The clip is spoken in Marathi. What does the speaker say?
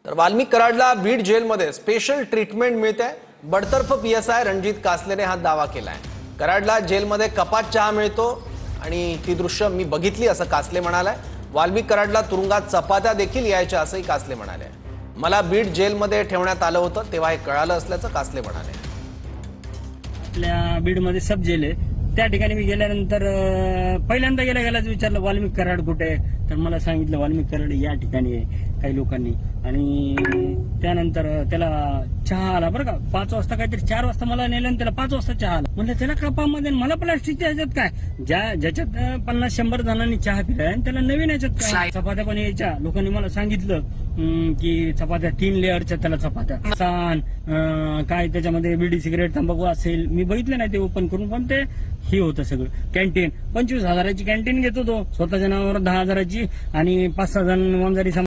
तर वाल्मिक कराडला बीड जेलमध्ये स्पेशल ट्रीटमेंट मिळते आहे। बडतर्फ पीएसआय रणजित कासलेने हा दावा केलाय। कराडला जेलमध्ये कपात चहा मिळतो आणि ती दृश्य मी बघितली असं कासले म्हणालाय। वाल्मिक कराडला तुरुंगात चपात्या देखील यायच्या असंही कासले म्हणाले। मला बीड जेलमध्ये ठेवण्यात आलं होतं तेव्हा हे कळालं असल्याचं कासले म्हणाले। आपल्या बीडमध्ये सब जेल आहे, त्या ठिकाणी मी गेल्यानंतर पहिल्यांदा गेल्याच विचारलं वाल्मिक कराड कुठे आहे, तर मला सांगितलं वाल्मिक कराड या ठिकाणी आहे काही लोकांनी। आणि त्यानंतर त्याला चहा आला बरं का, 5 वाजता काहीतरी 4 वाजता मला नेलं आणि त्याला 5 वाजता चहा आला। म्हणलं त्याला कपामध्ये मला प्लास्टिकच्या ह्याच्यात काय, ज्याच्यात 50-100 जणांनी चहा पिलाय आणि त्याला नवीन ह्याच्यात काय चपात्या पण यायच्या। लोकांनी मला सांगितलं की चपात्या 3 लेअरच्या त्याला चपात्या सांन काय त्याच्यामध्ये बीडी सिगरेट तंबाखू असेल। मी बघितलं नाही ते ओपन करून, पण ते हे होतं सगळं। कॅन्टीन 25,000ची कॅन्टीन घेतो तो, स्वतःच्या नावावर 10,000ची आणि 5-6 जण वंजारी